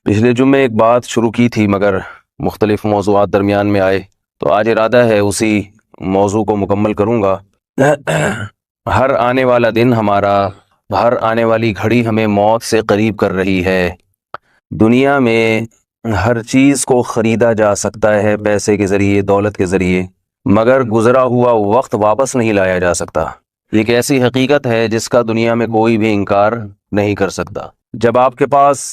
پچھلے جمعے ایک بات شروع کی تھی مگر مختلف موضوعات درمیان میں آئے، تو آج ارادہ ہے اسی موضوع کو مکمل کروں گا۔ ہر آنے والا دن ہمارا، ہر آنے والی گھڑی ہمیں موت سے قریب کر رہی ہے۔ دنیا میں ہر چیز کو خریدا جا سکتا ہے پیسے کے ذریعے، دولت کے ذریعے، مگر گزرا ہوا وقت واپس نہیں لایا جا سکتا۔ یہ ایک ایسی حقیقت ہے جس کا دنیا میں کوئی بھی انکار نہیں کر سکتا۔ جب آپ کے پاس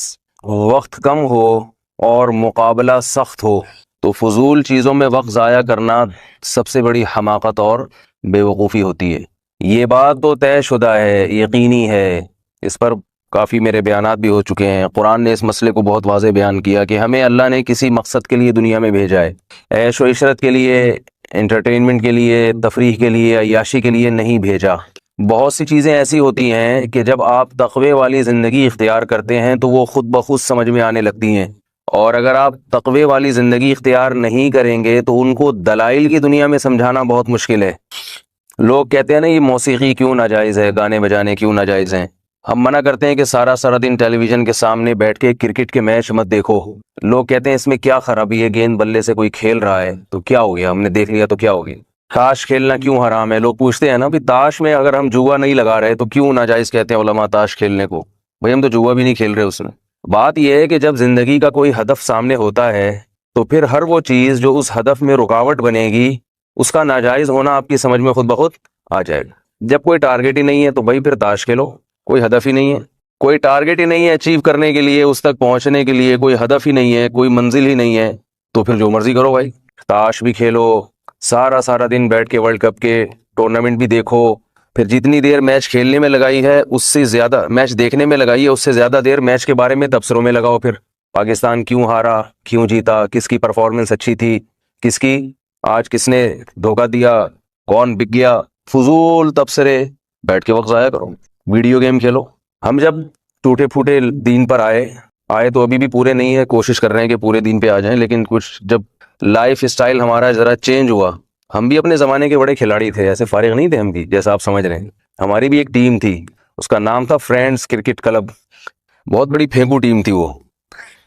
وقت کم ہو اور مقابلہ سخت ہو تو فضول چیزوں میں وقت ضائع کرنا سب سے بڑی حماقت اور بے وقوفی ہوتی ہے۔ یہ بات تو طے شدہ ہے، یقینی ہے، اس پر کافی میرے بیانات بھی ہو چکے ہیں۔ قرآن نے اس مسئلے کو بہت واضح بیان کیا کہ ہمیں اللہ نے کسی مقصد کے لیے دنیا میں بھیجا ہے، عیش و عشرت کے لیے، انٹرٹینمنٹ کے لیے، تفریح کے لیے، عیاشی کے لیے نہیں بھیجا۔ بہت سی چیزیں ایسی ہوتی ہیں کہ جب آپ تقوی والی زندگی اختیار کرتے ہیں تو وہ خود بخود سمجھ میں آنے لگتی ہیں، اور اگر آپ تقوی والی زندگی اختیار نہیں کریں گے تو ان کو دلائل کی دنیا میں سمجھانا بہت مشکل ہے۔ لوگ کہتے ہیں نا یہ موسیقی کیوں ناجائز ہے، گانے بجانے کیوں ناجائز ہیں۔ ہم منع کرتے ہیں کہ سارا دن ٹیلی ویژن کے سامنے بیٹھ کے کرکٹ کے میچ مت دیکھو۔ لوگ کہتے ہیں اس میں کیا خرابی ہے، گیند بلے سے کوئی کھیل رہا ہے تو کیا ہو گیا، ہم نے دیکھ لیا تو کیا ہو گیا۔ تاش کھیلنا کیوں حرام ہے؟ لوگ پوچھتے ہیں نا بھی تاش میں اگر ہم جوا نہیں لگا رہے تو کیوں ناجائز کہتے ہیں علماء تاش کھیلنے کو؟ بھئی ہم تو جوا بھی نہیں کھیل رہے اس میں۔ بات یہ ہے کہ جب زندگی کا کوئی ہدف سامنے ہوتا ہے تو پھر ہر وہ چیز جو اس ہدف میں رکاوٹ بنے گی اس کا ناجائز ہونا آپ کی سمجھ میں خود بخود آ جائے گا۔ جب کوئی ٹارگٹ ہی نہیں ہے تو بھائی پھر تاش کھیلو، کوئی ہدف ہی نہیں ہے، کوئی ٹارگٹ ہی نہیں ہے اچیو کرنے کے لیے، اس تک پہنچنے کے لیے کوئی ہدف ہی نہیں ہے، کوئی منزل ہی نہیں ہے، تو پھر جو مرضی کرو بھائی، تاش بھی کھیلو، سارا دن بیٹھ کے ورلڈ کپ کے ٹورنامنٹ بھی دیکھو، پھر جتنی دیر میچ کھیلنے میں لگائی ہے اس سے زیادہ میچ دیکھنے میں لگائی ہے اس سے زیادہ دیر میچ کے بارے میں تبصروں میں لگاؤ۔ پھر پاکستان کیوں ہارا، کیوں جیتا، کس کی پرفارمنس اچھی تھی، کس کی آج کس نے دھوکہ دیا، کون بک گیا، فضول تبصرے بیٹھ کے وقت ضائع کرو، ویڈیو گیم کھیلو۔ ہم جب ٹوٹے پھوٹے دین پر آئے تو ابھی بھی پورے نہیں ہے، کوشش کر رہے ہیں کہ پورے دین پہ آ جائیں، لیکن کچھ جب لائف اسٹائل ہمارا ذرا چینج ہوا، ہم بھی اپنے زمانے کے بڑے کھلاڑی تھے، ایسے فارغ نہیں تھے ہم بھی جیسا آپ سمجھ رہے ہیں۔ ہماری بھی ایک ٹیم تھی، اس کا نام تھا فرینڈز کرکٹ کلب، بہت بڑی پھینکو ٹیم تھی وہ،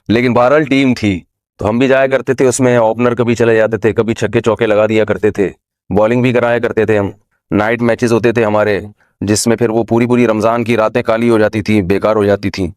لیکن بہرحال ٹیم تھی، تو ہم بھی جایا کرتے تھے اس میں، اوپنر کبھی چلے جاتے تھے، کبھی چھکے چوکے لگا دیا کرتے تھے، بالنگ بھی کرایا کرتے تھے ہم۔ نائٹ میچز ہوتے تھے ہمارے جس میں پھر وہ پوری رمضان کی راتیں کالی ہو جاتی تھیں، بیکار ہو جاتی تھیں،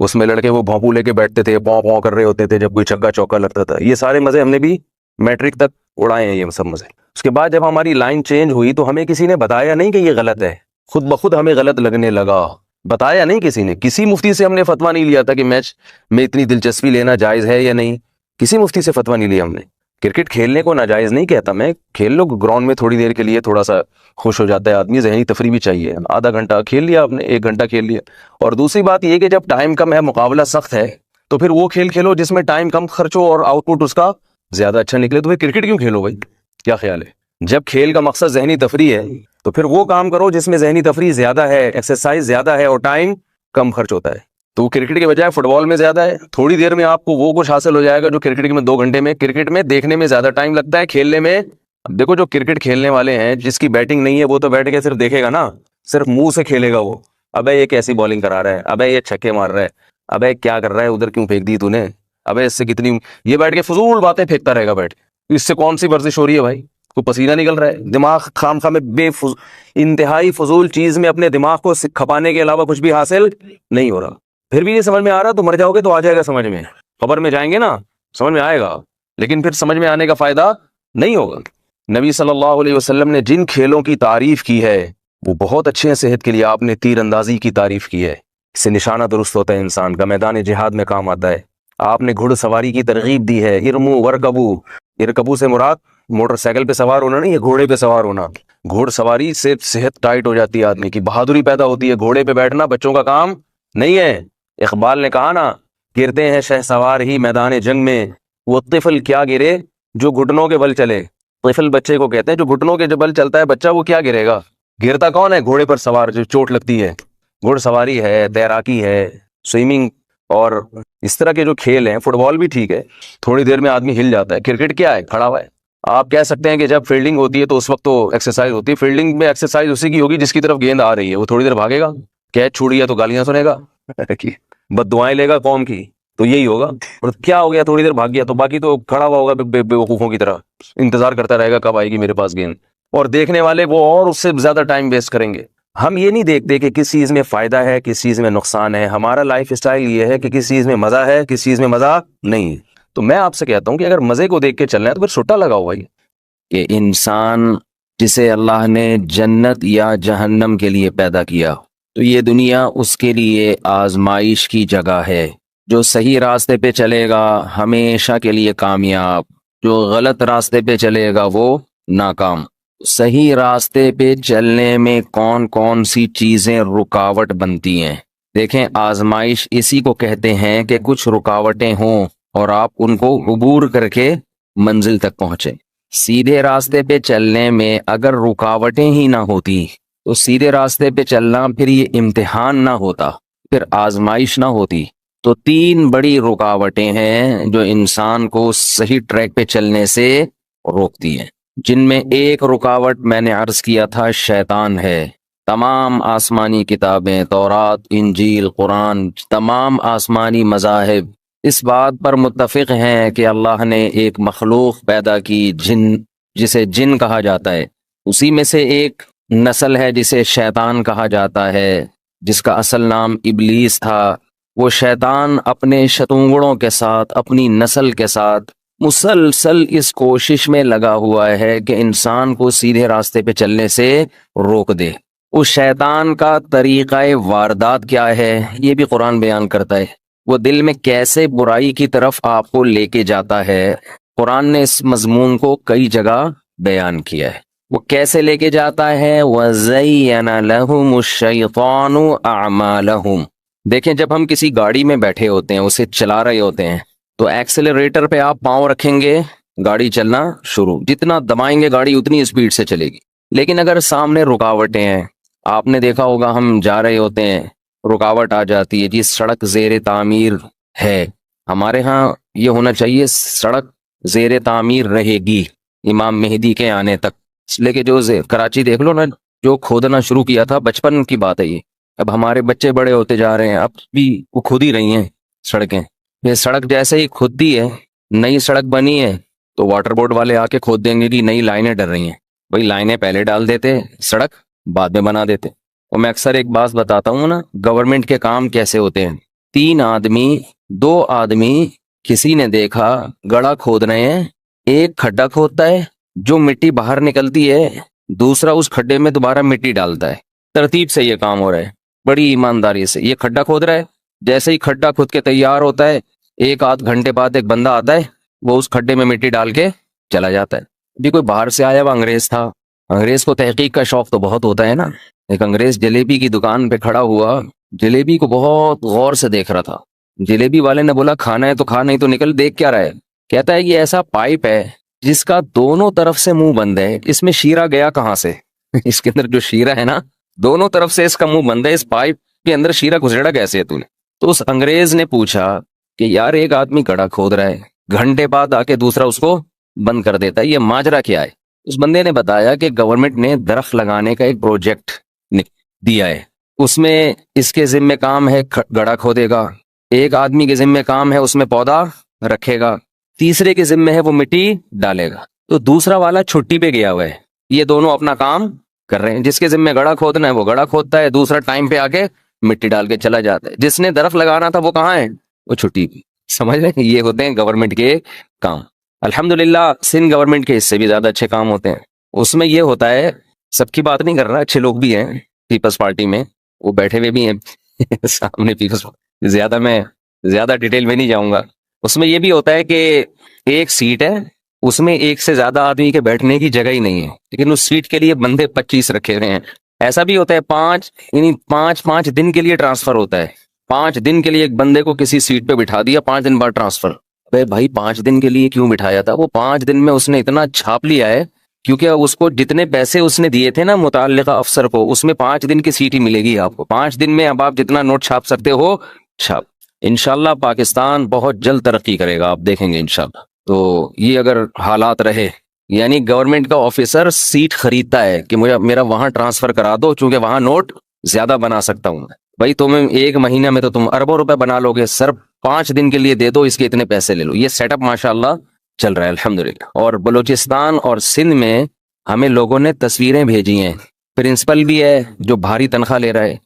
اس میں لڑکے وہ بھونپو لے کے بیٹھتے تھے، پاؤں کر رہے ہوتے تھے جب کوئی چھکا چوکا لگتا تھا۔ یہ سارے مزے ہم نے بھی میٹرک تک اڑائے ہیں، یہ سب مزے۔ اس کے بعد جب ہماری لائن چینج ہوئی تو ہمیں کسی نے بتایا نہیں کہ یہ غلط ہے، خود بخود ہمیں غلط لگنے لگا، بتایا نہیں کسی نے، کسی مفتی سے ہم نے فتویٰ نہیں لیا تھا کہ میچ میں اتنی دلچسپی لینا جائز ہے یا نہیں، کسی مفتی سے فتویٰ نہیں لیا ہم نے۔ کرکٹ کھیلنے کو ناجائز نہیں کہتا میں، کھیل لو گراؤنڈ میں تھوڑی دیر کے لیے، تھوڑا سا خوش ہو جاتا ہے آدمی، ذہنی تفریح بھی چاہیے، آدھا گھنٹہ کھیل لیا آپ نے، 1 گھنٹہ کھیل لیا۔ اور دوسری بات یہ کہ جب ٹائم کم ہے، مقابلہ سخت ہے، تو پھر وہ کھیل کھیلو جس میں ٹائم کم خرچ ہو اور آؤٹ پٹ اس کا زیادہ اچھا نکلے۔ تو پھر کرکٹ کیوں کھیلو بھائی؟ کیا خیال ہے؟ جب کھیل کا مقصد ذہنی تفریح ہے تو پھر وہ کام کرو جس میں ذہنی تفریح زیادہ ہے، ایکسرسائز زیادہ ہے اور ٹائم کم خرچ ہوتا ہے۔ تو کرکٹ کے بجائے فٹ بال میں زیادہ ہے، تھوڑی دیر میں آپ کو وہ کچھ حاصل ہو جائے گا جو کرکٹ میں 2 گھنٹے میں۔ کرکٹ میں دیکھنے میں زیادہ ٹائم لگتا ہے، کھیلنے میں اب دیکھو جو کرکٹ کھیلنے والے ہیں جس کی بیٹنگ نہیں ہے وہ تو بیٹھ کے صرف دیکھے گا نا، صرف منہ سے کھیلے گا وہ، ابے یہ کیسی بالنگ کرا رہا ہے، ابے یہ چھکے مار رہا ہے، ابے کیا کر رہا ہے، ادھر کیوں پھینک دی تو نے، ابے اس سے کتنی، یہ بیٹھ کے فضول باتیں پھینکتا رہے گا بیٹھ کے۔ اس سے کون سی ورزش ہو رہی ہے بھائی؟ کوئی پسینہ نکل رہا ہے؟ دماغ خام خواہ میں انتہائی فضول چیز میں اپنے دماغ کو کھپانے کے علاوہ کچھ بھی حاصل نہیں ہو رہا۔ پھر بھی یہ سمجھ میں آ رہا تو مر جاؤ گے تو آ جائے گا سمجھ میں، خبر میں جائیں گے نا سمجھ میں آئے گا، لیکن پھر سمجھ میں آنے کا فائدہ نہیں ہوگا۔ نبی صلی اللہ علیہ وسلم نے جن کھیلوں کی تعریف کی ہے وہ بہت اچھے ہیں صحت کے لیے۔ آپ نے تیر اندازی کی تعریف کی ہے، اس سے نشانہ درست ہوتا ہے انسان کا، میدان جہاد میں کام آتا ہے۔ آپ نے گھڑ سواری کی ترغیب دی ہے، ارمو ورکبو، ارکبو سے مراد موٹر سائیکل پہ سوار ہونا نہیں، یہ گھوڑے پہ سوار ہونا۔ گھوڑ سواری سے صحت ٹائٹ ہو جاتی ہے آدمی کی، بہادری پیدا ہوتی ہے۔ گھوڑے پہ بیٹھنا بچوں کا کام نہیں ہے۔ اقبال نے کہا نا، گرتے ہیں شہ سوار ہی میدان جنگ میں، وہ طفل کیا گرے جو گھٹنوں کے بل چلے۔ طفل بچے کو کہتے ہیں جو گھٹنوں کے بل چلتا ہے بچہ، وہ کیا گرے گا؟ گرتا کون ہے؟ گھوڑے پر سوار جو چوٹ لگتی ہے۔ گھڑ سواری ہے، تیراکی ہے، سوئمنگ اور اس طرح کے جو کھیل ہیں، فٹ بال بھی ٹھیک ہے، تھوڑی دیر میں آدمی ہل جاتا ہے۔ کرکٹ کیا ہے؟ کھڑا ہوا ہے۔ آپ کہہ سکتے ہیں کہ جب فیلڈنگ ہوتی ہے تو اس وقت تو ایکسرسائز ہوتی ہے، فیلڈنگ میں ایکسرسائز اسی کی ہوگی جس کی طرف گیند آ رہی ہے، وہ تھوڑی دیر بھاگے گا، کیچ چھوڑی ہے تو گالیاں سنے گا، بد دعائیں لے گا قوم کی، تو یہی ہوگا. اور کیا ہو گیا, تھوڑی دیر بھاگ گیا تو باقی تو کھڑا ہوا ہوگا بیوقوفوں کی طرح, انتظار کرتا رہے گا کب آئے گی میرے پاس گیند. اور دیکھنے والے وہ اور اس سے زیادہ ٹائم ویسٹ کریں گے. ہم یہ نہیں دیکھتے کہ کس چیز میں فائدہ ہے, کس چیز میں نقصان ہے. ہمارا لائف اسٹائل یہ ہے کہ کس چیز میں مزہ ہے, کس چیز میں مزہ نہیں. تو میں آپ سے کہتا ہوں کہ اگر مزے کو دیکھ کے چلنا ہے تو پھر چھٹا لگاؤ بھائی. کہ انسان جسے اللہ نے جنت یا جہنم کے لیے پیدا کیا, تو یہ دنیا اس کے لیے آزمائش کی جگہ ہے. جو صحیح راستے پہ چلے گا ہمیشہ کے لیے کامیاب, جو غلط راستے پہ چلے گا وہ ناکام. صحیح راستے پہ چلنے میں کون کون سی چیزیں رکاوٹ بنتی ہیں؟ دیکھیں, آزمائش اسی کو کہتے ہیں کہ کچھ رکاوٹیں ہوں اور آپ ان کو عبور کر کے منزل تک پہنچیں. سیدھے راستے پہ چلنے میں اگر رکاوٹیں ہی نہ ہوتی تو سیدھے راستے پہ چلنا پھر یہ امتحان نہ ہوتا, پھر آزمائش نہ ہوتی. تو 3 بڑی رکاوٹیں ہیں جو انسان کو صحیح ٹریک پہ چلنے سے روکتی ہیں, جن میں ایک رکاوٹ میں نے عرض کیا تھا شیطان ہے. تمام آسمانی کتابیں, تورات, انجیل, قرآن, تمام آسمانی مذاہب اس بات پر متفق ہیں کہ اللہ نے ایک مخلوق پیدا کی, جن, جسے جن کہا جاتا ہے. اسی میں سے ایک نسل ہے جسے شیطان کہا جاتا ہے, جس کا اصل نام ابلیس تھا. وہ شیطان اپنے شتونگڑوں کے ساتھ, اپنی نسل کے ساتھ مسلسل اس کوشش میں لگا ہوا ہے کہ انسان کو سیدھے راستے پہ چلنے سے روک دے. اس شیطان کا طریقہ واردات کیا ہے یہ بھی قرآن بیان کرتا ہے. وہ دل میں کیسے برائی کی طرف آپ کو لے کے جاتا ہے, قرآن نے اس مضمون کو کئی جگہ بیان کیا ہے. وہ کیسے لے کے جاتا ہے؟ وَزَيَّنَ لَهُمُ الشَّيْطَانُ أَعْمَالَهُمْ. دیکھیں, جب ہم کسی گاڑی میں بیٹھے ہوتے ہیں, اسے چلا رہے ہوتے ہیں, تو ایکسیلریٹر پہ آپ پاؤں رکھیں گے, گاڑی چلنا شروع, جتنا دبائیں گے گاڑی اتنی اسپیڈ سے چلے گی. لیکن اگر سامنے رکاوٹیں ہیں, آپ نے دیکھا ہوگا ہم جا رہے ہوتے ہیں, رکاوٹ آ جاتی ہے, جی سڑک زیر تعمیر ہے. ہمارے ہاں یہ ہونا چاہیے سڑک زیر تعمیر رہے گی امام مہدی کے آنے تک. اس لیے کہ جو کراچی دیکھ لو نا, جو کھودنا شروع کیا تھا بچپن کی بات ہے یہ. اب ہمارے بچے بڑے ہوتے جا رہے ہیں, اب بھی وہ کھود ہی رہی ہیں سڑکیں. یہ سڑک جیسے ہی کھودتی ہے, نئی سڑک بنی ہے تو واٹر بورڈ والے آ کے کھود دیں گے کہ نئی لائنیں ڈل رہی ہیں. وہی لائنیں پہلے ڈال دیتے, سڑک بعد میں بنا دیتے. اور میں اکثر ایک بات بتاتا ہوں نا, گورنمنٹ کے کام کیسے ہوتے ہیں. 3 آدمی 2 آدمی کسی نے دیکھا گڑھا کھود رہے ہیں, ایک کھڈا کھودتا ہے, جو مٹی باہر نکلتی ہے دوسرا اس کھڈے میں دوبارہ مٹی ڈالتا ہے. ترتیب سے یہ کام ہو رہا ہے, بڑی ایمانداری سے. یہ کھڈا کھود رہا ہے, جیسے ہی کھڈا کھود کے تیار ہوتا ہے 1 آدھ گھنٹے بعد ایک بندہ آتا ہے, وہ اس کھڈے میں مٹی ڈال کے چلا جاتا ہے. ابھی کوئی باہر سے آیا ہوا انگریز تھا, انگریز کو تحقیق کا شوق تو بہت ہوتا ہے نا. ایک انگریز جلیبی کی دکان پہ کھڑا ہوا, جلیبی کو بہت غور سے دیکھ رہا تھا. جلیبی والے نے بولا کھانا ہے تو کھا, نہیں تو نکل. دیکھ کیا رہا ہے؟ کہتا ہے یہ ایسا پائپ ہے جس کا دونوں طرف سے منہ بند ہے, اس میں شیرہ گیا کہاں سے؟ اس کے اندر جو شیرہ ہے نا, دونوں طرف سے اس کا منہ بند ہے, اس پائپ کے اندر شیرہ گھسیڑا کیسے ہے تو نے؟ تو اس انگریز نے پوچھا کہ یار ایک آدمی گڑھا کھود رہا ہے, گھنٹے بعد آ کے دوسرا اس کو بند کر دیتا ہے, یہ ماجرا کیا ہے؟ اس بندے نے بتایا کہ گورنمنٹ نے درخت لگانے کا ایک پروجیکٹ دیا ہے, اس میں اس کے ذمہ کام ہے گڑھا کھودے گا, ایک آدمی کے ذمہ کام ہے اس میں پودا رکھے گا, تیسرے کے ذمہ ہے وہ مٹی ڈالے گا. تو دوسرا والا چھٹی پہ گیا ہوا ہے, یہ دونوں اپنا کام کر رہے ہیں. جس کے ذمہ گڑھا کھودنا ہے وہ گڑھا کھودتا ہے, دوسرا ٹائم پہ آ کے مٹی ڈال کے چلا جاتا ہے. جس نے درخت لگانا تھا وہ کہاں ہے؟ وہ چھٹی پہ. سمجھ رہے ہیں, یہ ہوتے ہیں گورنمنٹ کے کام. الحمدللہ سندھ گورنمنٹ کے اس سے بھی زیادہ اچھے کام ہوتے ہیں. اس میں یہ ہوتا ہے, سب کی بات نہیں کر رہا, اچھے لوگ بھی ہیں پیپلز پارٹی میں, وہ بیٹھے ہوئے بھی ہیں سامنے پیپلز, زیادہ ڈیٹیل میں نہیں جاؤں گا. اس میں یہ بھی ہوتا ہے کہ ایک سیٹ ہے, اس میں ایک سے زیادہ آدمی کے بیٹھنے کی جگہ ہی نہیں ہے, لیکن اس سیٹ کے لیے بندے 25 رکھے ہوئے ہیں. ایسا بھی ہوتا ہے 5 دن کے لیے ٹرانسفر ہوتا ہے. 5 دن کے لیے ایک بندے کو کسی سیٹ پہ بٹھا دیا, 5 دن بعد ٹرانسفر. بھائی 5 دن کے لیے کیوں بٹھایا تھا؟ وہ 5 دن میں اس نے اتنا چھاپ لیا ہے, کیونکہ اس کو جتنے پیسے اس نے دیے تھے نا متعلقہ افسر کو, اس میں 5 دن کی سیٹ ہی ملے گی آپ کو. 5 دن میں اب آپ جتنا نوٹ چھاپ سکتے ہو چھاپ. انشاءاللہ پاکستان بہت جلد ترقی کرے گا, آپ دیکھیں گے انشاءاللہ. تو یہ اگر حالات رہے, یعنی گورنمنٹ کا آفیسر سیٹ خریدتا ہے کہ مجھے میرا وہاں ٹرانسفر کرا دو, چونکہ وہاں نوٹ زیادہ بنا سکتا ہوں. بھائی تمہیں 1 مہینہ میں تو تم اربوں روپے بنا لو گے, سر 5 دن کے لیے دے دو، اس کے اتنے پیسے لے لو. یہ سیٹ اپ ماشاءاللہ چل رہا ہے الحمدللہ. اور بلوچستان اور سندھ میں ہمیں لوگوں نے تصویریں بھیجی ہیں. پرنسپل بھی ہے جو بھاری تنخواہ لے رہا ہے،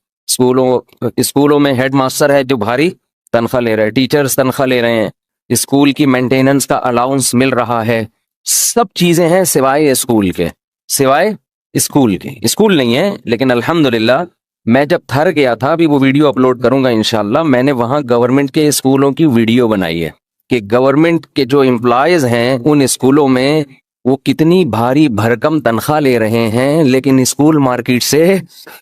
اسکولوں میں ہیڈ ماسٹر ہے جو بھاری تنخواہ لے رہا ہے، ٹیچرز تنخواہ لے رہے ہیں، اسکول کی مینٹیننس کا الاؤنس مل رہا ہے. سب چیزیں ہیں سوائے اسکول کے، سوائے اسکول کے. اسکول نہیں ہے لیکن الحمدللہ میں جب تھر گیا تھا، ابھی وہ ویڈیو اپلوڈ کروں گا انشاءاللہ، میں نے وہاں گورنمنٹ کے اسکولوں کی ویڈیو بنائی ہے کہ گورنمنٹ کے جو امپلائیز ہیں ان اسکولوں میں وہ کتنی بھاری بھرکم تنخواہ لے رہے ہیں، لیکن اسکول مارکیٹ سے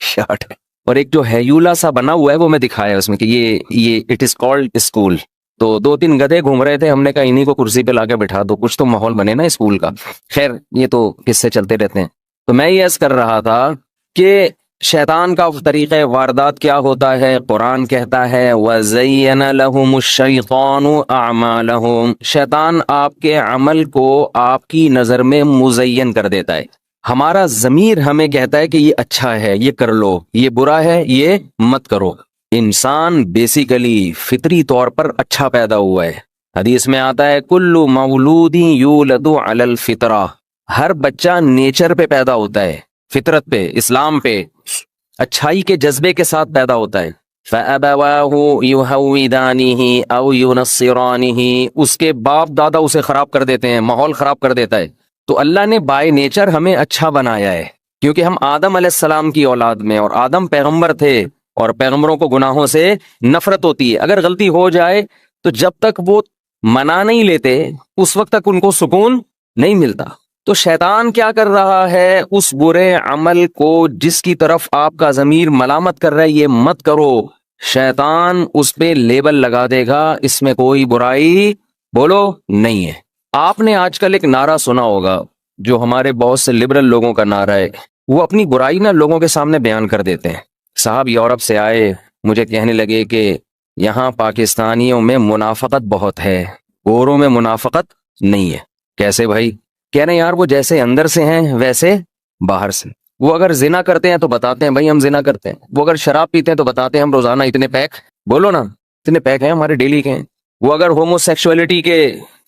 شارٹ ہے. اور ایک جو ہیولا سا بنا ہوا ہے وہ میں دکھایا اس میں کہ یہ اٹ از کالڈ اسکول. تو 2-3 گدھے گھوم رہے تھے، ہم نے کہا انہی کو کرسی پہ لا کے بٹھا دو، کچھ تو ماحول بنے نا اسکول کا. خیر یہ تو قصے چلتے رہتے ہیں. تو میں یہ عرض کر رہا تھا کہ شیطان کا طریقہ واردات کیا ہوتا ہے. قرآن کہتا ہے وَزَيَّنَ لَهُمُ الشَّيْطَانُ أَعْمَالَهُمْ، شیطان آپ کے عمل کو آپ کی نظر میں مزین کر دیتا ہے. ہمارا ضمیر ہمیں کہتا ہے کہ یہ اچھا ہے یہ کر لو، یہ برا ہے یہ مت کرو. انسان بیسیکلی فطری طور پر اچھا پیدا ہوا ہے. حدیث میں آتا ہے کل مولود یولد علی الفطرہ، ہر بچہ نیچر پہ پیدا ہوتا ہے، فطرت پہ، اسلام پہ، اچھائی کے جذبے کے ساتھ پیدا ہوتا ہے. فَأَبَوَاهُ يُهَوِّدَانِهِ أَوْ يُنَصِّرَانِهِ، اس کے باپ دادا اسے خراب کر دیتے ہیں، ماحول خراب کر دیتا ہے. تو اللہ نے بائی نیچر ہمیں اچھا بنایا ہے، کیونکہ ہم آدم علیہ السلام کی اولاد میں، اور آدم پیغمبر تھے، اور پیغمبروں کو گناہوں سے نفرت ہوتی ہے. اگر غلطی ہو جائے تو جب تک وہ منا نہیں لیتے اس وقت تک ان کو سکون نہیں ملتا. تو شیطان کیا کر رہا ہے، اس برے عمل کو جس کی طرف آپ کا ضمیر ملامت کر رہا ہے یہ مت کرو، شیطان اس پہ لیبل لگا دے گا اس میں کوئی برائی بولو نہیں ہے. آپ نے آج کل ایک نعرہ سنا ہوگا جو ہمارے بہت سے لبرل لوگوں کا نعرہ ہے، وہ اپنی برائی نا لوگوں کے سامنے بیان کر دیتے ہیں. صاحب یورپ سے آئے، مجھے کہنے لگے کہ یہاں پاکستانیوں میں منافقت بہت ہے، گوروں میں منافقت نہیں ہے. کیسے بھائی؟ کہہ رہے ہیں یار وہ جیسے اندر سے ہیں ویسے باہر سے. وہ اگر زنا کرتے ہیں تو بتاتے ہیں بھائی ہم زنا کرتے ہیں، وہ اگر شراب پیتے ہیں تو بتاتے ہیں ہم روزانہ اتنے پیک، بولو نا اتنے پیک ہیں ہمارے ڈیلی کے ہیں. وہ اگر ہومو سیکشولیٹی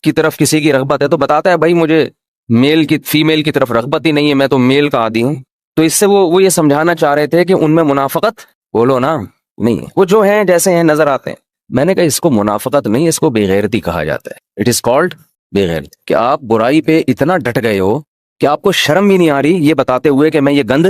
کی طرف کسی کی رغبت ہے تو بتاتا ہے بھائی مجھے فیمیل کی طرف رغبت ہی نہیں ہے، میں تو میل کا عادی ہوں. تو اس سے وہ یہ سمجھانا چاہ رہے تھے کہ ان میں منافقت بولو نا نہیں ہے، وہ جو ہیں جیسے ہیں نظر آتے ہیں. میں نے کہا اس کو منافقت نہیں، اس کو بے غیرتی کہا جاتا ہے. اٹ از کالڈ بے غیرتی، کہ آپ برائی پہ اتنا ڈٹ گئے ہو کہ آپ کو شرم بھی نہیں آ رہی یہ بتاتے ہوئے کہ میں یہ گند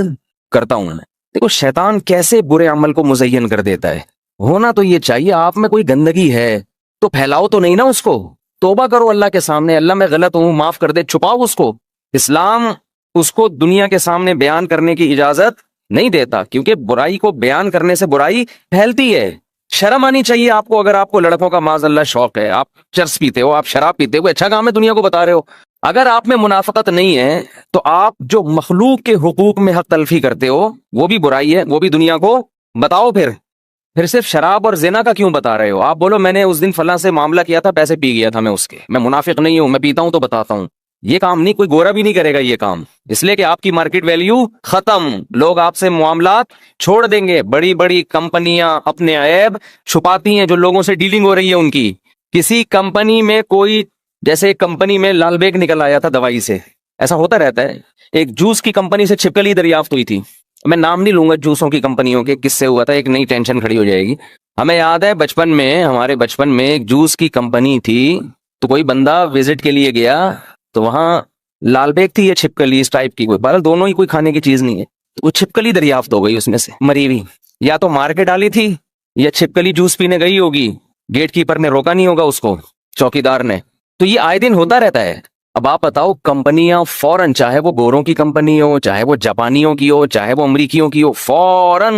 کرتا ہوں. دیکھو شیطان کیسے برے عمل کو مزین کر دیتا ہے. ہونا تو یہ چاہیے آپ میں کوئی گندگی ہے تو پھیلاؤ تو نہیں نا اس کو، توبہ کرو اللہ کے سامنے، اللہ میں غلط ہوں معاف کر دے، چھپاؤ اس کو. اسلام اس کو دنیا کے سامنے بیان کرنے کی اجازت نہیں دیتا، کیونکہ برائی کو بیان کرنے سے برائی پھیلتی ہے. شرم آنی چاہیے آپ کو. اگر آپ کو لڑکوں کا معاذ اللہ شوق ہے، آپ چرس پیتے ہو، آپ شراب پیتے ہو، اچھا کام ہے دنیا کو بتا رہے ہو. اگر آپ میں منافقت نہیں ہے تو آپ جو مخلوق کے حقوق میں حق تلفی کرتے ہو وہ بھی برائی ہے، وہ بھی دنیا کو بتاؤ. پھر صرف شراب اور زنا کا کیوں بتا رہے ہو؟ آپ بولو میں نے اس دن فلاں سے معاملہ کیا تھا، پیسے پی گیا تھا میں اس کے، میں منافق نہیں ہوں، میں پیتا ہوں تو بتاتا ہوں. یہ کام نہیں، کوئی گورا بھی نہیں کرے گا یہ کام، اس لیے کہ آپ کی مارکیٹ ویلیو ختم، لوگ آپ سے معاملات چھوڑ دیں گے. بڑی بڑی کمپنیاں اپنے عیب چھپاتی ہیں جو لوگوں سے ڈیلنگ ہو رہی ہے ان کی. کسی کمپنی میں کوئی، جیسے ایک کمپنی میں لال بیگ نکل آیا تھا دوائی سے، ایسا ہوتا رہتا ہے. ایک جوس کی کمپنی سے چھپکلی دریافت ہوئی تھی، میں نام نہیں لوں گا جوسوں کی کمپنیوں کے، کس سے ہوا تھا، ایک نئی ٹینشن کھڑی ہو جائے گی. ہمیں یاد ہے ہمارے بچپن میں ایک جوس کی کمپنی تھی، تو کوئی بندہ وزٹ کے لیے گیا تو وہاں لال بیگ تھی یا چھپکلی اس ٹائپ کی، کوئی بہرحال دونوں ہی کوئی کھانے کی چیز نہیں ہے. وہ چھپکلی دریافت ہو گئی اس میں سے مری ہوئی، یا تو مار کے ڈالی تھی یا چھپکلی جوس پینے گئی ہوگی، گیٹ کیپر نے روکا نہیں ہوگا اس کو، چوکیدار نے. تو یہ آئے دن ہوتا رہتا ہے. اب آپ بتاؤ کمپنیاں فوراً، چاہے وہ گوروں کی کمپنی ہو، چاہے وہ جاپانیوں کی ہو، چاہے وہ امریکیوں کی ہو، فوراً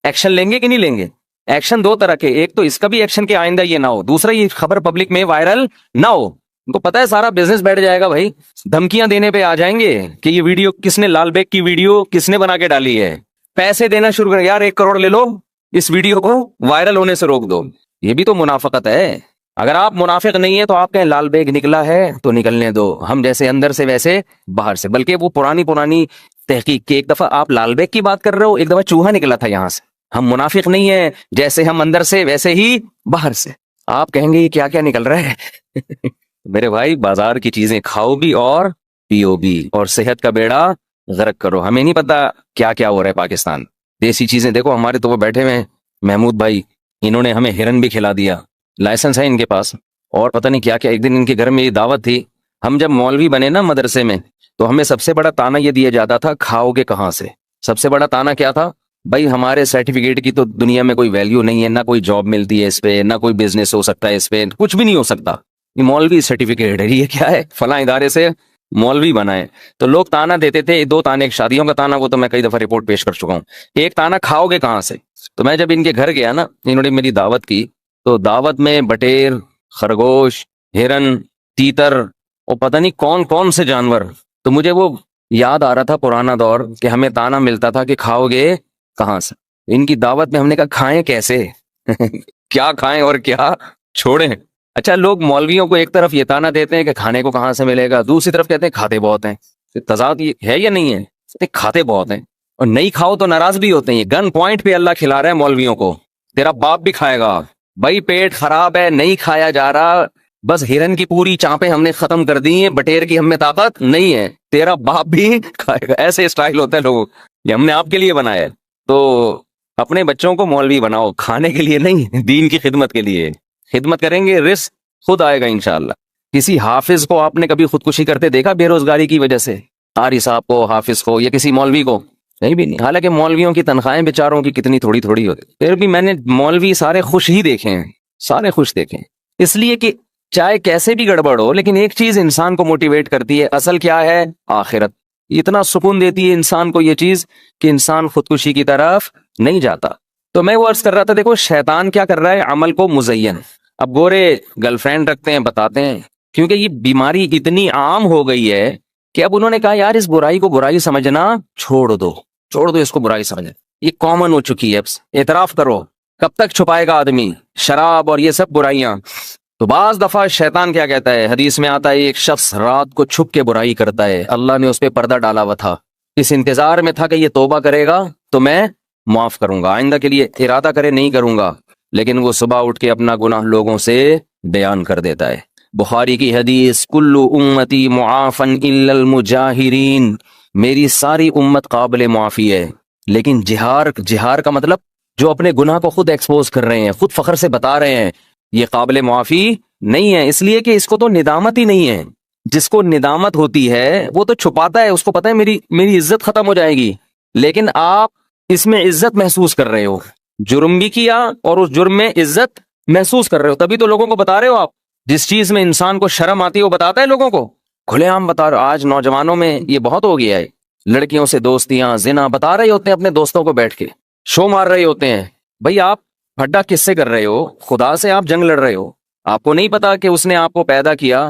ایکشن لیں گے کہ نہیں لیں گے؟ ایکشن دو طرح کے، ایک تو اس کا بھی ایکشن کہ آئندہ یہ نہ ہو، دوسرا یہ خبر پبلک میں وائرل نہ ہو. ان کو پتا ہے سارا بزنس بیٹھ جائے گا بھائی، دھمکیاں دینے پہ آ جائیں گے کہ یہ ویڈیو کس نے، لال بیگ کی ویڈیو کس نے بنا کے ڈالی ہے، پیسے دینا شروع کریں، یار 1 کروڑ لے لو اس ویڈیو کو وائرل ہونے سے روک دو. یہ بھی تو منافقت ہے. اگر آپ منافق نہیں ہیں تو آپ کہیں لال بیگ نکلا ہے تو نکلنے دو، ہم جیسے اندر سے ویسے باہر سے. بلکہ وہ پرانی تحقیق کے، ایک دفعہ آپ لال بیگ کی بات کر رہے ہو، ایک دفعہ چوہا نکلا تھا یہاں سے. ہم منافق نہیں ہیں، جیسے ہم اندر سے ویسے ہی باہر سے. آپ کہیں گے یہ کیا کیا نکل رہا ہے؟ میرے بھائی بازار کی چیزیں کھاؤ بھی اور پیو بھی، اور صحت کا بیڑا غرق کرو. ہمیں نہیں پتا کیا کیا ہو رہا ہے پاکستان. دیسی چیزیں دیکھو، ہمارے تو وہ بیٹھے ہوئے ہیں محمود بھائی، انہوں نے ہمیں ہرن بھی کھلا دیا، لائسنس ہے ان کے پاس، اور پتہ نہیں کیا کیا. ایک دن ان کے گھر میں یہ دعوت تھی. ہم جب مولوی بنے نا مدرسے میں، تو ہمیں سب سے بڑا تانا یہ دیا جاتا تھا، کھاؤ گے کہاں سے. سب سے بڑا تانا کیا تھا؟ بھائی ہمارے سرٹیفکیٹ کی تو دنیا میں کوئی ویلیو نہیں ہے، نہ کوئی جاب ملتی ہے اس پہ، نہ کوئی بزنس ہو سکتا ہے اس پہ، کچھ بھی نہیں ہو سکتا. یہ مولوی سرٹیفکیٹ ہے، یہ کیا ہے؟ فلاں ادارے سے مولوی بنا ہے. تو لوگ تانا دیتے تھے، دو تانے، ایک شادیوں کا تانا، وہ تو میں کئی دفعہ رپورٹ پیش کر چکا ہوں. ایک تانا کھاؤ گے کہاں سے. تو میں جب ان کے گھر گیا نا، انہوں نے میری دعوت کی، تو دعوت میں بٹیر، خرگوش، ہرن، تیتر اور پتہ نہیں کون کون سے جانور. تو مجھے وہ یاد آ رہا تھا پرانا دور کہ ہمیں تانا ملتا تھا کہ کھاؤ گے کہاں سے. ان کی دعوت میں ہم نے کہا کھائیں کیسے؟ کیا کھائیں اور کیا چھوڑیں. اچھا، لوگ مولویوں کو ایک طرف یہ تانا دیتے ہیں کہ کھانے کو کہاں سے ملے گا، دوسری طرف کہتے ہیں کھاتے بہت ہیں. تضاد یہ ہے یا نہیں ہے؟ کھاتے بہت ہیں اور نہیں کھاؤ تو ناراض بھی ہوتے ہیں. یہ گن پوائنٹ پہ اللہ کھلا رہا ہے مولویوں کو، تیرا باپ بھی کھائے گا. بھائی پیٹ خراب ہے، نہیں کھایا جا رہا، بس ہرن کی پوری چانپیں ہم نے ختم کر دی ہیں، بٹیر کی ہم میں طاقت نہیں ہے، تیرا باپ بھی کھائے گا. ایسے اسٹائل ہوتا ہے لوگوں، یہ ہم نے آپ کے لیے بنایا ہے. تو اپنے بچوں کو مولوی بناؤ، کھانے کے لیے نہیں، دین کی خدمت کے لیے. خدمت کریں گے رزق خود آئے گا انشاءاللہ. کسی حافظ کو آپ نے کبھی خودکشی کرتے دیکھا بے روزگاری کی وجہ سے؟ قاری صاحب کو، حافظ کو، یا کسی مولوی کو؟ نہیں بھی نہیں. حالانکہ مولویوں کی تنخواہیں بیچاروں کی کتنی تھوڑی تھوڑی ہوتی، پھر بھی میں نے مولوی سارے خوش ہی دیکھے ہیں، سارے خوش دیکھے ہیں. اس لیے کہ چاہے کیسے بھی گڑبڑ ہو، لیکن ایک چیز انسان کو موٹیویٹ کرتی ہے، اصل کیا ہے؟ آخرت. اتنا سکون دیتی ہے انسان کو یہ چیز کہ انسان خودکشی کی طرف نہیں جاتا. تو میں وہ عرض کر رہا تھا، دیکھو شیطان کیا کر رہا ہے؟ عمل کو مزین. اب گورے گرل فرینڈ رکھتے ہیں، بتاتے ہیں، کیونکہ یہ بیماری اتنی عام ہو گئی ہے کہ اب انہوں نے کہا یار اس برائی کو برائی سمجھنا چھوڑ دو، چھوڑ دو اس کو برائی سمجھنا، یہ کامن ہو چکی ہے. اب اعتراف کرو. کب تک چھپائے گا آدمی شراب اور یہ سب برائیاں؟ تو بعض دفعہ شیطان کیا کہتا ہے، حدیث میں آتا ہے ایک شخص رات کو چھپ کے برائی کرتا ہے، اللہ نے اس پہ پردہ ڈالا ہوا تھا، اس انتظار میں تھا کہ یہ توبہ کرے گا تو میں معاف کروں گا، آئندہ کے لیے ارادہ کرے نہیں کروں گا، لیکن وہ صبح اٹھ کے اپنا گناہ لوگوں سے بیان کر دیتا ہے. بخاری کی حدیث، کل امتی معافن الا المجاہرین، میری ساری امت قابل معافی ہے، لیکن جہار کا مطلب جو اپنے گناہ کو خود ایکسپوز کر رہے ہیں، خود فخر سے بتا رہے ہیں، یہ قابل معافی نہیں ہے. اس لیے کہ اس کو تو ندامت ہی نہیں ہے. جس کو ندامت ہوتی ہے وہ تو چھپاتا ہے، اس کو پتہ ہے میری عزت ختم ہو جائے گی، لیکن آپ اس میں عزت محسوس کر رہے ہو، جرم بھی کیا اور اس جرم میں عزت محسوس کر رہے ہو، تبھی تو لوگوں کو بتا رہے ہو. آپ جس چیز میں انسان کو شرم آتی ہے وہ بتاتا ہے لوگوں کو، کھلے عام بتا رہے ہو. آج نوجوانوں میں یہ بہت ہو گیا ہے، لڑکیوں سے دوستیاں، زنا بتا رہے ہوتے ہیں اپنے دوستوں کو بیٹھ کے، شو مار رہے ہوتے ہیں. بھائی آپ ہڈا کس سے کر رہے ہو؟ خدا سے آپ جنگ لڑ رہے ہو. آپ کو نہیں پتا کہ اس نے آپ کو پیدا کیا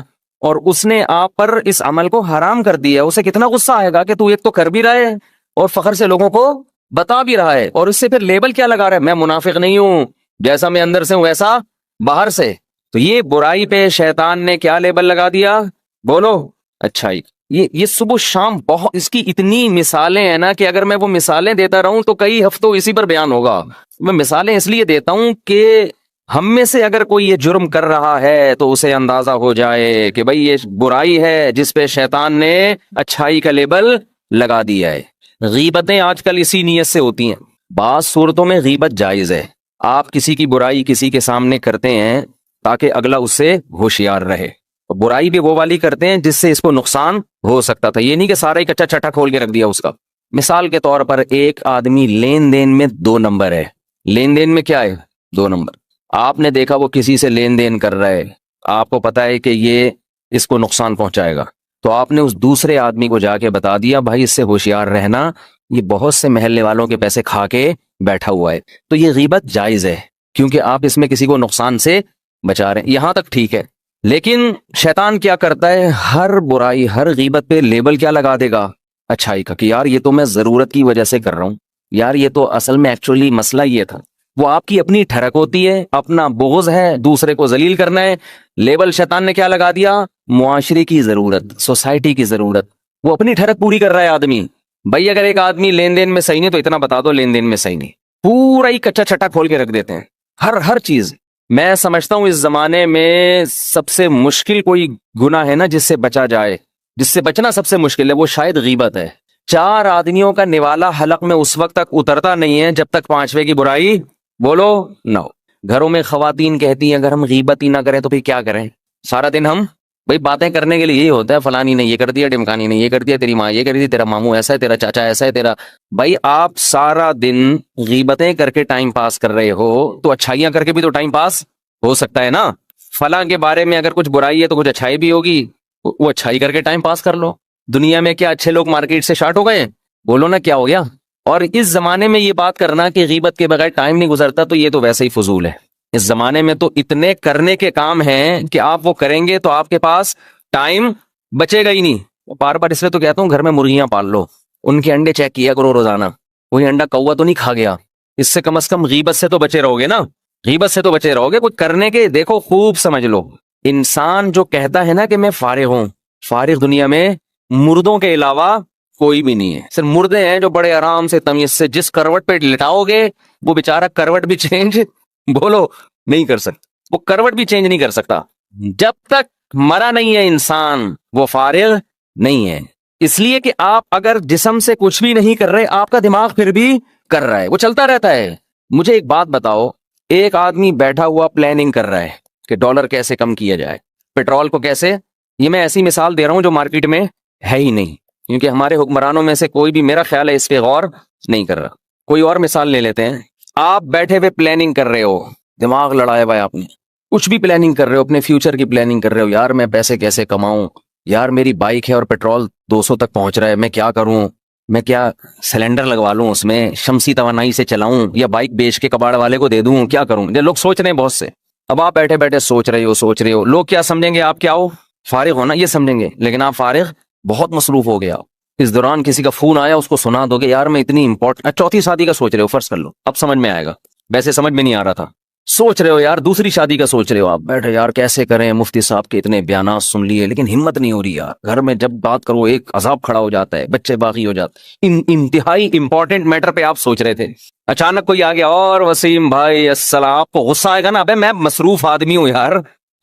اور اس نے آپ پر اس عمل کو حرام کر دیا. اسے کتنا غصہ آئے گا کہ تو ایک تو کر بھی رہا ہے اور فخر سے لوگوں کو بتا بھی رہا ہے، اور اس سے پھر لیبل کیا لگا رہا ہے؟ میں منافق نہیں ہوں، جیسا میں اندر سے ہوں ویسا باہر سے. تو یہ برائی پہ شیطان نے کیا لیبل لگا دیا؟ بولو. اچھا، یہ صبح شام بہت اس کی اتنی مثالیں ہیں نا کہ اگر میں وہ مثالیں دیتا رہوں تو کئی ہفتوں اسی پر بیان ہوگا. میں مثالیں اس لیے دیتا ہوں کہ ہم میں سے اگر کوئی یہ جرم کر رہا ہے تو اسے اندازہ ہو جائے کہ بھئی یہ برائی ہے جس پہ شیطان نے اچھائی کا لیبل لگا دیا ہے. غیبتیں آج کل اسی نیت سے ہوتی ہیں. بعض صورتوں میں غیبت جائز ہے، آپ کسی کی برائی کسی کے سامنے کرتے ہیں تاکہ اگلا اس سے ہوشیار رہے. برائی بھی وہ والی کرتے ہیں جس سے اس کو نقصان ہو سکتا تھا، یہ نہیں کہ سارا ہی کچا چٹا کھول کے رکھ دیا اس کا. مثال کے طور پر ایک آدمی لین دین میں 2 نمبر ہے. لین دین میں کیا ہے؟ 2 نمبر. آپ نے دیکھا وہ کسی سے لین دین کر رہا ہے، آپ کو پتا ہے کہ یہ اس کو نقصان پہنچائے گا، تو آپ نے اس دوسرے آدمی کو جا کے بتا دیا بھائی اس سے ہوشیار رہنا، یہ بہت سے محلے والوں کے پیسے کھا کے بیٹھا ہوا ہے. تو یہ غیبت جائز ہے کیونکہ آپ اس میں کسی کو نقصان سے بچا رہے ہیں، یہاں تک ٹھیک ہے. لیکن شیطان کیا کرتا ہے؟ ہر برائی، ہر غیبت پہ لیبل کیا لگا دے گا؟ اچھائی کا، کہ یار یہ تو میں ضرورت کی وجہ سے کر رہا ہوں، یار یہ تو اصل میں ایکچولی مسئلہ یہ تھا. وہ آپ کی اپنی ٹھڑک ہوتی ہے، اپنا بغض ہے، دوسرے کو ذلیل کرنا ہے. لیبل شیطان نے کیا لگا دیا؟ معاشرے کی ضرورت، سوسائٹی کی ضرورت. وہ اپنی ٹھڑک پوری کر رہا ہے آدمی. بھائی اگر ایک آدمی لین دین میں صحیح نہیں تو اتنا بتا دو لین دین میں صحیح نہیں، پورا ہی کچا چھٹا کھول کے رکھ دیتے ہیں. ہر چیز میں سمجھتا ہوں اس زمانے میں سب سے مشکل کوئی گناہ ہے نا جس سے بچا جائے، جس سے بچنا سب سے مشکل ہے، وہ شاید غیبت ہے۔ 4 آدمیوں کا نوالا حلق میں اس وقت تک اترتا نہیں ہے جب تک 5ویں کی برائی بولو نہ ہو۔ گھروں میں خواتین کہتی ہیں اگر ہم غیبت ہی نہ کریں تو پھر کیا کریں؟ سارا دن ہم بھئی باتیں کرنے کے لیے یہی ہوتا ہے، فلانی نے یہ کر دیا، ڈمکانی نے یہ کر دیا، تیری ماں یہ کر دی، تیرا ماموں ایسا ہے، تیرا چاچا ایسا ہے، تیرا بھائی آپ سارا دن غیبتیں کر کے ٹائم پاس کر رہے ہو تو اچھائیاں کر کے بھی تو ٹائم پاس ہو سکتا ہے نا۔ فلاں کے بارے میں اگر کچھ برائی ہے تو کچھ اچھائی بھی ہوگی، وہ اچھائی کر کے ٹائم پاس کر لو۔ دنیا میں کیا اچھے لوگ مارکیٹ سے شارٹ ہو گئے؟ بولو نا کیا ہو گیا؟ اور اس زمانے میں یہ بات کرنا کہ غیبت کے بغیر ٹائم نہیں گزرتا تو یہ تو ویسے ہی فضول ہے۔ اس زمانے میں تو اتنے کرنے کے کام ہیں کہ آپ وہ کریں گے تو آپ کے پاس ٹائم بچے گا ہی نہیں۔ بار بار اس لیے تو کہتا ہوں گھر میں مرغیاں پال لو، ان کے انڈے چیک کیا کرو روزانہ، کوئی انڈا کوا تو نہیں کھا گیا۔ اس سے کم از کم غیبت سے تو بچے رہو گے نا، غیبت سے تو بچے رہو گے۔ کچھ کرنے کے دیکھو، خوب سمجھ لو، انسان جو کہتا ہے نا کہ میں فارغ ہوں، فارغ دنیا میں مردوں کے علاوہ کوئی بھی نہیں ہے۔ صرف مردے ہیں جو بڑے آرام سے تمیز سے جس کروٹ پہ لٹاؤ گے وہ بیچارہ کروٹ بھی چینج بولو نہیں کر سکتا، وہ کروٹ بھی چینج نہیں کر سکتا۔ جب تک مرا نہیں ہے انسان وہ فارغ نہیں ہے۔ اس لیے کہ آپ اگر جسم سے کچھ بھی نہیں کر رہے، آپ کا دماغ پھر بھی کر رہا ہے، وہ چلتا رہتا ہے۔ مجھے ایک بات بتاؤ، ایک آدمی بیٹھا ہوا پلاننگ کر رہا ہے کہ ڈالر کیسے کم کیا جائے، پیٹرول کو کیسے، یہ میں ایسی مثال دے رہا ہوں جو مارکیٹ میں ہے ہی نہیں، کیونکہ ہمارے حکمرانوں میں سے کوئی بھی میرا خیال ہے اس پہ غور نہیں کر رہا۔ کوئی اور مثال لے لیتے ہیں، آپ بیٹھے ہوئے پلاننگ کر رہے ہو، دماغ لڑایا ہوا ہے آپ نے، کچھ بھی پلاننگ کر رہے ہو، اپنے فیوچر کی پلاننگ کر رہے ہو، یار میں پیسے کیسے کماؤں، یار میری بائک ہے اور پیٹرول 200 تک پہنچ رہا ہے، میں کیا کروں، میں کیا سلنڈر لگوا لوں اس میں، شمسی توانائی سے چلاؤں یا بائک بیچ کے کباڑ والے کو دے دوں، کیا کروں؟ یہ لوگ سوچ رہے ہیں بہت سے۔ اب آپ بیٹھے بیٹھے سوچ رہے ہو، لوگ کیا سمجھیں گے؟ آپ کیا ہو؟ فارغ ہونا یہ سمجھیں گے، لیکن آپ فارغ بہت مصروف ہو گیا۔ اس دوران کسی کا فون آیا، اس کو سنا دو گے، یار میں اتنی امپورٹنٹ، چوتھی شادی کا سوچ رہے ہو، فرض کر لو، اب سمجھ میں آئے گا، ویسے سمجھ میں نہیں آ رہا تھا۔ سوچ رہے ہو یار دوسری شادی کا سوچ رہے ہو، آپ بیٹھے یار کیسے کریں، مفتی صاحب کے اتنے بیانات سن لیے لیکن ہمت نہیں ہو رہی یار، گھر میں جب بات کرو ایک عذاب کھڑا ہو جاتا ہے، بچے باغی ہو جاتے، انتہائی امپورٹنٹ میٹر پہ آپ سوچ رہے تھے، اچانک کوئی آ گیا، اور وسیم بھائی السلام، آپ کو غصہ آئے گا نا، ابے میں مصروف آدمی ہوں یار،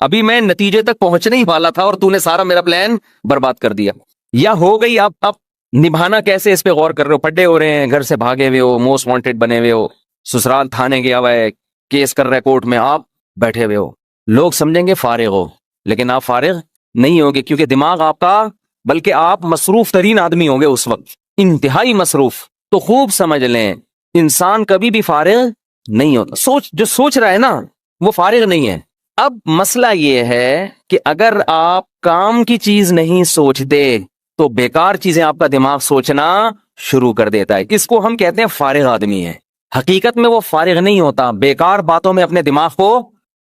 ابھی میں نتیجے تک پہنچنے ہی والا تھا اور تو نے سارا میرا پلان برباد کر دیا۔ یا ہو گئی، آپ نبھانا کیسے اس پہ غور کر رہے ہو، پڈے ہو رہے ہیں، گھر سے بھاگے ہوئے ہو، موسٹ وانٹڈ بنے ہوئے ہو، سسرال تھانے گیا ہوا ہے، کیس کر رہے کورٹ میں، آپ بیٹھے ہوئے ہو، لوگ سمجھیں گے فارغ ہو، لیکن آپ فارغ نہیں ہوگے، کیونکہ دماغ آپ کا، بلکہ آپ مصروف ترین آدمی ہوگے اس وقت، انتہائی مصروف۔ تو خوب سمجھ لیں انسان کبھی بھی فارغ نہیں ہوتا، جو سوچ رہا ہے نا وہ فارغ نہیں ہے۔ اب مسئلہ یہ ہے کہ اگر آپ کام کی چیز نہیں سوچتے تو بیکار چیزیں آپ کا دماغ سوچنا شروع کر دیتا ہے، اس کو ہم کہتے ہیں فارغ آدمی ہے۔ حقیقت میں وہ فارغ نہیں ہوتا، بیکار باتوں میں اپنے دماغ کو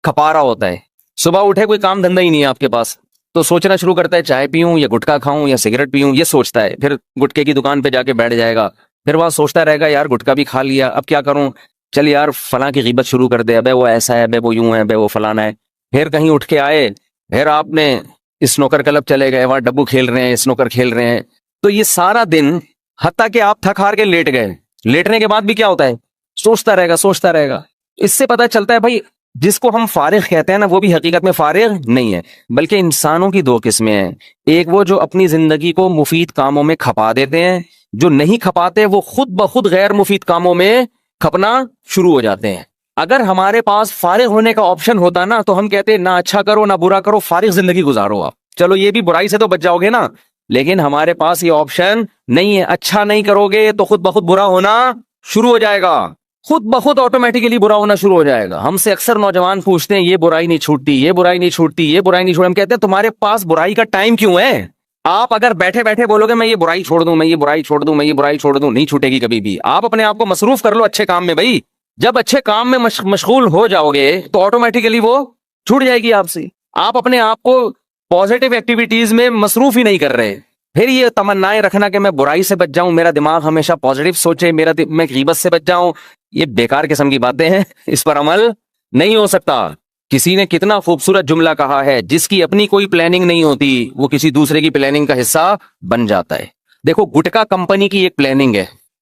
کھپا رہا ہوتا ہے۔ صبح اٹھے کوئی کام دھندہ ہی نہیں ہے آپ کے پاس تو سوچنا شروع کرتا ہے چائے پیوں یا گٹکا کھاؤں یا سگریٹ پیوں، یہ سوچتا ہے، پھر گٹکے کی دکان پہ جا کے بیٹھ جائے گا، پھر وہاں سوچتا رہے گا یار گٹکا بھی کھا لیا، اب کیا کروں، چل یار فلاں کی غیبت شروع کر دے، ابے وہ ایسا ہے، ابے وہ یوں ہے، ابے وہ فلانا ہے۔ پھر کہیں اٹھ کے آئے، پھر آپ نے اسنوکر کلب چلے گئے، وہاں ڈبو کھیل رہے ہیں، اسنوکر کھیل رہے ہیں، تو یہ سارا دن حتیٰ کہ آپ تھک ہار کے لیٹ گئے، لیٹنے کے بعد بھی کیا ہوتا ہے، سوچتا رہے گا۔ اس سے پتہ چلتا ہے بھائی جس کو ہم فارغ کہتے ہیں نا وہ بھی حقیقت میں فارغ نہیں ہے، بلکہ انسانوں کی 2 قسمیں ہیں، ایک وہ جو اپنی زندگی کو مفید کاموں میں کھپا دیتے ہیں، جو نہیں کھپاتے وہ خود بخود غیر مفید کاموں میں کھپنا شروع ہو جاتے ہیں۔ اگر ہمارے پاس فارغ ہونے کا آپشن ہوتا نا تو ہم کہتے نہ اچھا کرو نہ برا کرو، فارغ زندگی گزارو، آپ چلو یہ بھی برائی سے تو بچ جاؤ گے نا، لیکن ہمارے پاس یہ آپشن نہیں ہے، اچھا نہیں کرو گے تو خود بخود برا ہونا شروع ہو جائے گا، خود بخود آٹومیٹکلی برا ہونا شروع ہو جائے گا۔ ہم سے اکثر نوجوان پوچھتے ہیں یہ برائی نہیں چھوٹتی، یہ برائی نہیں چھوٹتی، یہ برائی نہیں چھوڑتی، ہم کہتے ہیں تمہارے پاس برائی کا ٹائم کیوں ہے؟ آپ اگر بیٹھے بیٹھے بولو گے میں یہ برائی چھوڑ دوں، میں یہ برائی چھوڑ دوں، میں یہ برائی چھوڑ دوں، نہیں چھوٹے گی کبھی بھی۔ آپ اپنے آپ کو مصروف کر لو اچھے کام میں، بھائی جب اچھے کام میں مشغول ہو جاؤ گے تو آٹومیٹکلی وہ چھوٹ جائے گی آپ سے۔ آپ اپنے آپ کو پازیٹیو ایکٹیویٹیز میں مصروف ہی نہیں کر رہے، پھر یہ تمنائیں رکھنا کہ میں برائی سے بچ جاؤں، میرا دماغ ہمیشہ پازیٹیو سوچے، میں غیبت سے بچ جاؤں، یہ بیکار قسم کی باتیں ہیں، اس پر عمل نہیں ہو سکتا۔ کسی نے کتنا خوبصورت جملہ کہا ہے، جس کی اپنی کوئی پلاننگ نہیں ہوتی وہ کسی دوسرے کی پلاننگ کا حصہ بن جاتا ہے۔ دیکھو گٹکا کمپنی کی ایک پلاننگ ہے،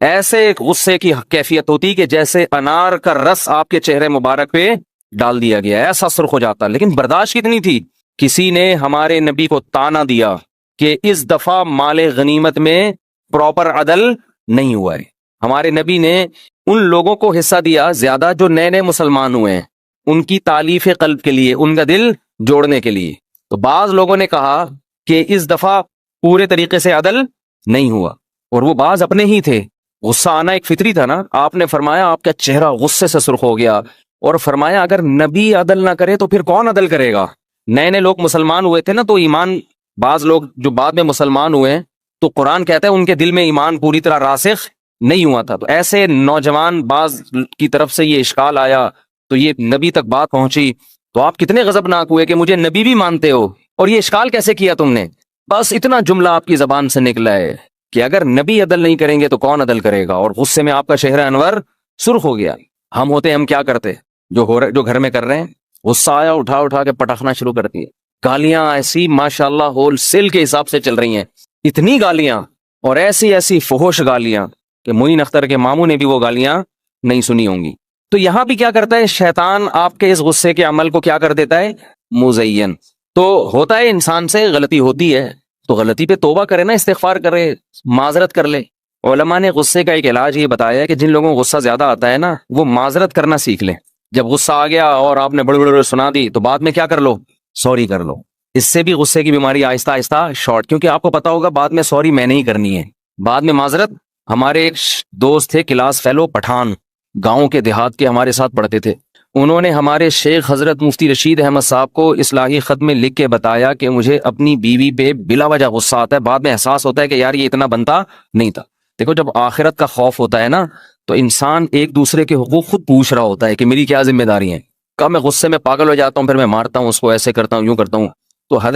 ایسے غصے کی کیفیت ہوتی کہ جیسے انار کا رس آپ کے چہرے مبارک پہ ڈال دیا گیا، ایسا سرخ ہو جاتا. لیکن برداشت کتنی تھی. کسی نے ہمارے نبی کو تانا دیا کہ اس دفعہ مال غنیمت میں پراپر عدل نہیں ہوا ہے. ہمارے نبی نے ان لوگوں کو حصہ دیا زیادہ جو نئے نئے مسلمان ہوئے ہیں، ان کی تالیف قلب کے لیے، ان کا دل جوڑنے کے لیے. تو بعض لوگوں نے کہا کہ اس دفعہ پورے طریقے سے عدل نہیں ہوا، اور وہ بعض اپنے ہی تھے. غصہ آنا ایک فطری تھا نا. آپ نے فرمایا آپ کا چہرہ غصے سے سرخ ہو گیا، اور فرمایا اگر نبی عدل نہ کرے تو پھر کون عدل کرے گا. نئے نئے لوگ مسلمان ہوئے تھے نا، تو ایمان، بعض لوگ جو بعد میں مسلمان ہوئے ہیں تو قرآن کہتا ہے ان کے دل میں ایمان پوری طرح راسخ نہیں ہوا تھا. تو ایسے نوجوان بعض کی طرف سے یہ اشکال آیا تو یہ نبی تک بات پہنچی، تو آپ کتنے غضبناک ہوئے کہ مجھے نبی بھی مانتے ہو اور یہ اشکال کیسے کیا تم نے. بس اتنا جملہ آپ کی زبان سے نکلا ہے کہ اگر نبی عدل نہیں کریں گے تو کون عدل کرے گا، اور غصے میں آپ کا چہرہ انور سرخ ہو گیا. ہم ہوتے ہم کیا کرتے جو گھر میں کر رہے ہیں، غصہ آیا اٹھا کے پٹخنا شروع کر دیے. گالیاں ایسی ماشاءاللہ ہول سیل کے حساب سے چل رہی ہیں، اتنی گالیاں اور ایسی ایسی فحش گالیاں کہ معین اختر کے ماموں نے بھی وہ گالیاں نہیں سنی ہوں گی. تو یہاں بھی کیا کرتا ہے شیطان، آپ کے اس غصے کے عمل کو کیا کر دیتا ہے، مزین. تو ہوتا ہے انسان سے غلطی ہوتی ہے تو غلطی پہ توبہ کرے نا، استغفار کرے، معذرت کر لے. علماء نے غصے کا ایک علاج یہ بتایا ہے کہ جن لوگوں کو غصہ زیادہ آتا ہے نا، وہ معذرت کرنا سیکھ لیں. جب غصہ آ گیا اور آپ نے بڑے سنا دی تو بعد میں کیا کر لو، سوری کر لو. اس سے بھی غصے کی بیماری آہستہ آہستہ شارٹ، کیونکہ آپ کو پتا ہوگا بعد میں سوری میں نہیں کرنی ہے، بعد میں معذرت. ہمارے ایک دوست تھے کلاس فیلو پٹھان، گاؤں کے دیہات کے، ہمارے ساتھ پڑھتے تھے. انہوں نے ہمارے شیخ حضرت مفتی رشید احمد صاحب کو اصلاحی خط میں لکھ کے بتایا کہ مجھے اپنی بیوی پہ بلا وجہ غصہ آتا ہے، بعد میں احساس ہوتا ہے کہ یار یہ اتنا بنتا نہیں تھا. دیکھو جب آخرت کا خوف ہوتا ہے نا تو انسان ایک دوسرے کے حقوق خود پوچھ رہا ہوتا ہے کہ میری کیا ذمہ داری ہے. کہا میں غصے میں پاگل ہو جاتا ہوں، پھر میں مارتا ہوں اس کو، ایسے کرتا ہوں، یوں کرتا ہوں. تو حضرت